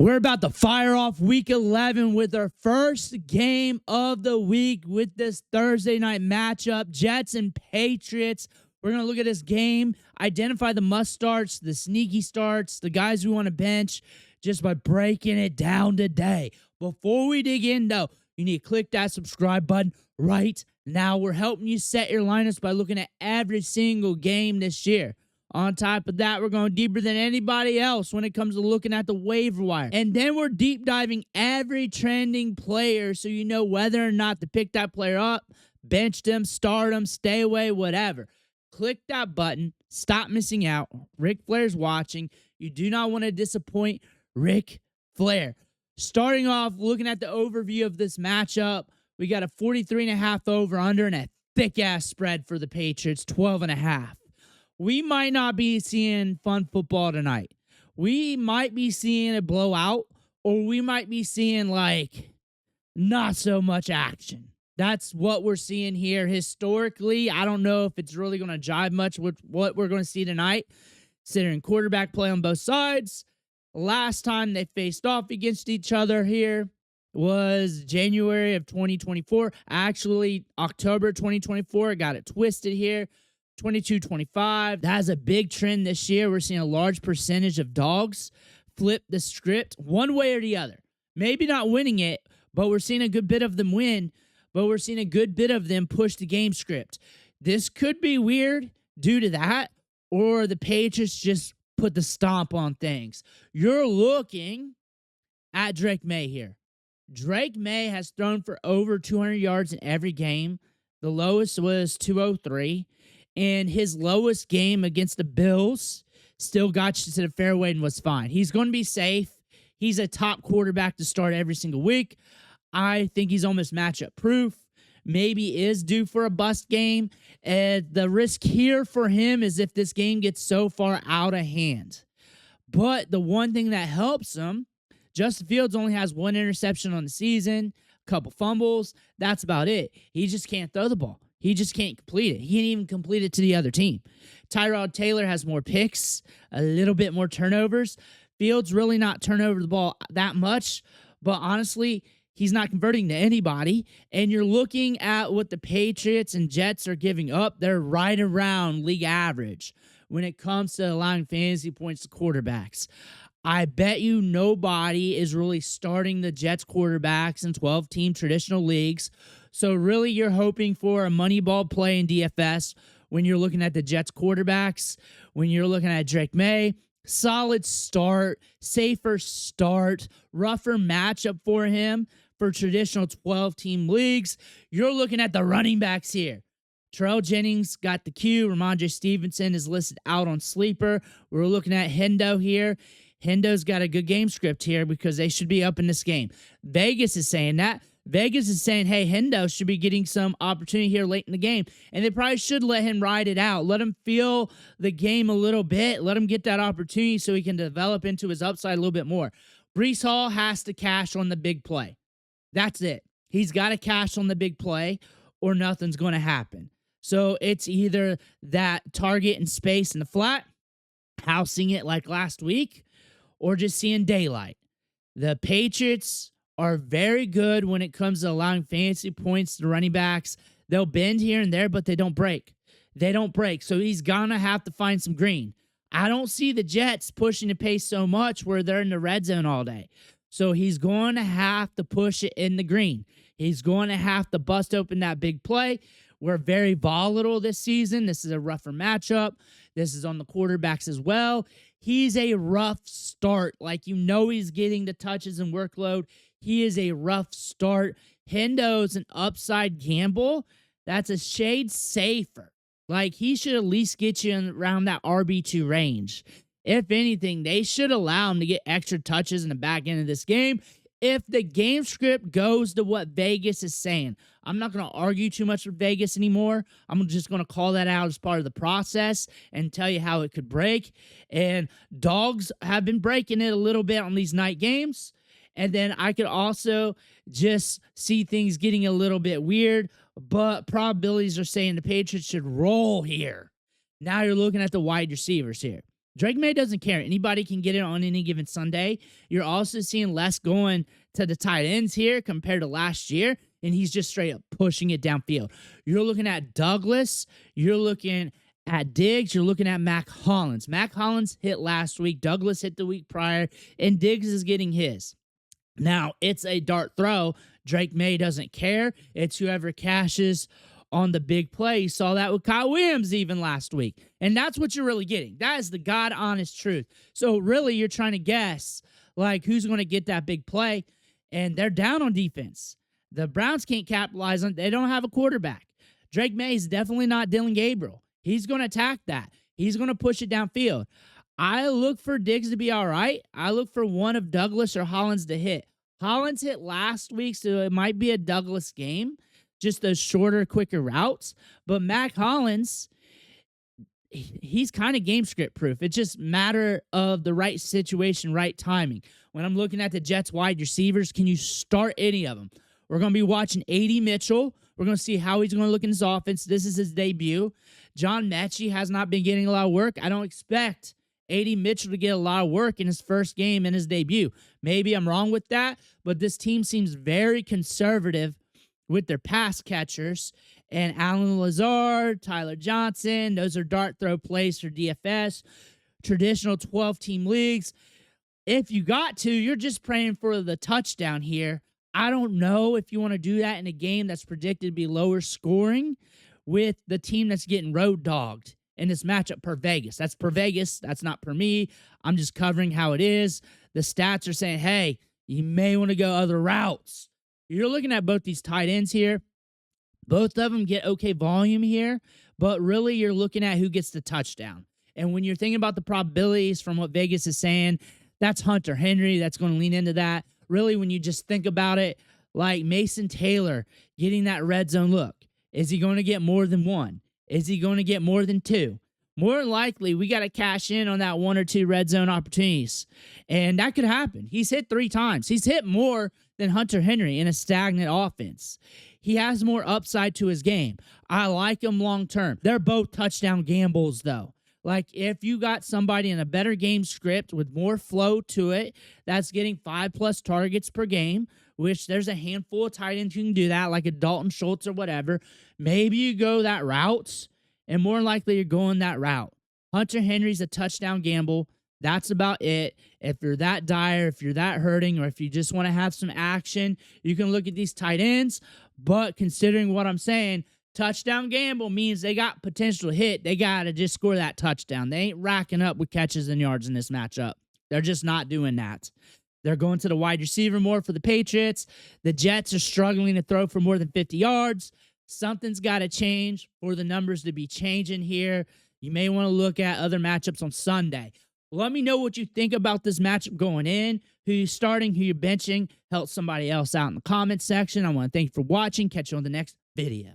We're about to fire off week 11 with our first game of the week with this Thursday night matchup, Jets and Patriots. We're going to look at this game, identify the must starts, the sneaky starts, the guys we want to bench, just by breaking it down today. Before we dig in, though, you need to click that subscribe button right now. We're helping you set your lineups by looking at every single game this year. On top of that, we're going deeper than anybody else when it comes to looking at the waiver wire. And then we're deep diving every trending player so you know whether or not to pick that player up, bench them, start them, stay away, whatever. Click that button. Stop missing out. Ric Flair's watching. You do not want to disappoint Ric Flair. Starting off, looking at the overview of this matchup, we got a 43.5 over-under and a thick-ass spread for the Patriots, 12.5. We might not be seeing fun football tonight. We might be seeing a blowout, or we might be seeing, not so much action. That's what we're seeing here historically. I don't know if it's really going to jive much with what we're going to see tonight, considering quarterback play on both sides. Last time they faced off against each other here was January of 2024. Actually, October 2024. I got it twisted here. 22-25. That's a big trend this year. We're seeing a large percentage of dogs flip the script one way or the other. Maybe not winning it, but we're seeing a good bit of them win, but we're seeing a good bit of them push the game script. This could be weird due to that, or the Patriots just put the stomp on things. You're looking at Drake Maye here. Drake Maye has thrown for over 200 yards in every game. The lowest was 203. And his lowest game against the Bills still got you to the fairway and was fine. He's going to be safe. He's a top quarterback to start every single week. I think he's almost matchup proof. Maybe is due for a bust game. And the risk here for him is if this game gets so far out of hand. But the one thing that helps him, Justin Fields only has one interception on the season, a couple fumbles. That's about it. He just can't throw the ball. He just can't complete it. He can't even complete it to the other team. Tyrod Taylor has more picks, a little bit more turnovers. Fields really not turn over the ball that much, but honestly, he's not converting to anybody. And you're looking at what the Patriots and Jets are giving up. They're right around league average when it comes to allowing fantasy points to quarterbacks. I bet you nobody is really starting the Jets quarterbacks in 12-team traditional leagues. So really you're hoping for a money ball play in DFS when you're looking at the Jets quarterbacks, when you're looking at Drake Maye. Solid start, safer start, rougher matchup for him for traditional 12-team leagues. You're looking at the running backs here. Terrell Jennings got the Q. Ramondre Stevenson is listed out on Sleeper. We're looking at Hendo here. Hendo's got a good game script here because they should be up in this game. Vegas is saying that. Vegas is saying, hey, Hendo should be getting some opportunity here late in the game. And they probably should let him ride it out. Let him feel the game a little bit. Let him get that opportunity so he can develop into his upside a little bit more. Breece Hall has to cash on the big play. That's it. He's got to cash on the big play or nothing's going to happen. So it's either that target and space in the flat, housing it like last week, or just seeing daylight. The Patriots are very good when it comes to allowing fantasy points to running backs. They'll bend here and there, but they don't break. They don't break, so he's going to have to find some green. I don't see the Jets pushing the pace so much where they're in the red zone all day. So he's going to have to push it in the green. He's going to have to bust open that big play. We're very volatile this season. This is a rougher matchup. This is on the quarterbacks as well. He's a rough start. He's getting the touches and workload. He is a rough start. Hendo's an upside gamble. That's a shade safer. He should at least get you around that RB2 range. If anything, they should allow him to get extra touches in the back end of this game if the game script goes to what Vegas is saying. I'm not going to argue too much with Vegas anymore. I'm just going to call that out as part of the process and tell you how it could break. And dogs have been breaking it a little bit on these night games. And then I could also just see things getting a little bit weird, but probabilities are saying the Patriots should roll here. Now you're looking at the wide receivers here. Drake Maye doesn't care. Anybody can get it on any given Sunday. You're also seeing less going to the tight ends here compared to last year, and he's just straight up pushing it downfield. You're looking at Douglas. You're looking at Diggs. You're looking at Mack Hollins. Mack Hollins hit last week. Douglas hit the week prior, and Diggs is getting his. Now, it's a dart throw. Drake Maye doesn't care. It's whoever cashes on the big play. You saw that with Kyle Williams even last week. And that's what you're really getting. That is the God-honest truth. So really, you're trying to guess, like, who's going to get that big play. And they're down on defense. The Browns can't capitalize on it. They don't have a quarterback. Drake Maye is definitely not Dylan Gabriel. He's going to attack that. He's going to push it downfield. I look for Diggs to be all right. I look for one of Douglas or Hollins to hit. Hollins hit last week, so it might be a Douglas game. Just those shorter, quicker routes. But Mack Hollins, he's kind of game script proof. It's just a matter of the right situation, right timing. When I'm looking at the Jets wide receivers, can you start any of them? We're going to be watching A.D. Mitchell. We're going to see how he's going to look in his offense. This is his debut. John Mechie has not been getting a lot of work. I don't expect A.D. Mitchell to get a lot of work in his first game in his debut. Maybe I'm wrong with that, but this team seems very conservative with their pass catchers. And Alan Lazard, Tyler Johnson, those are dart throw plays for DFS, traditional 12-team leagues. If you got to, you're just praying for the touchdown here. I don't know if you want to do that in a game that's predicted to be lower scoring with the team that's getting road dogged in this matchup per Vegas. That's per Vegas. That's not per me. I'm just covering how it is. The stats are saying, hey, you may want to go other routes. You're looking at both these tight ends here. Both of them get okay volume here, but really you're looking at who gets the touchdown. And when you're thinking about the probabilities from what Vegas is saying, that's Hunter Henry. That's going to lean into that. Really, when you just think about it, like Mason Taylor getting that red zone look, is he going to get more than one? Is he going to get more than two? More than likely, we got to cash in on that one or two red zone opportunities. And that could happen. He's hit 3 times. He's hit more than Hunter Henry in a stagnant offense. He has more upside to his game. I like him long term. They're both touchdown gambles, though. Like, if you got somebody in a better game script with more flow to it, that's getting 5+ targets per game, which there's a handful of tight ends who can do that, like a Dalton Schultz or whatever. Maybe you go that route, and more likely you're going that route. Hunter Henry's a touchdown gamble. That's about it. If you're that dire, if you're that hurting, or if you just want to have some action, you can look at these tight ends. But considering what I'm saying, touchdown gamble means they got potential to hit. They got to just score that touchdown. They ain't racking up with catches and yards in this matchup. They're just not doing that. They're going to the wide receiver more for the Patriots. The Jets are struggling to throw for more than 50 yards. Something's got to change for the numbers to be changing here. You may want to look at other matchups on Sunday. Let me know what you think about this matchup going in, who you're starting, who you're benching. Help somebody else out in the comments section. I want to thank you for watching. Catch you on the next video.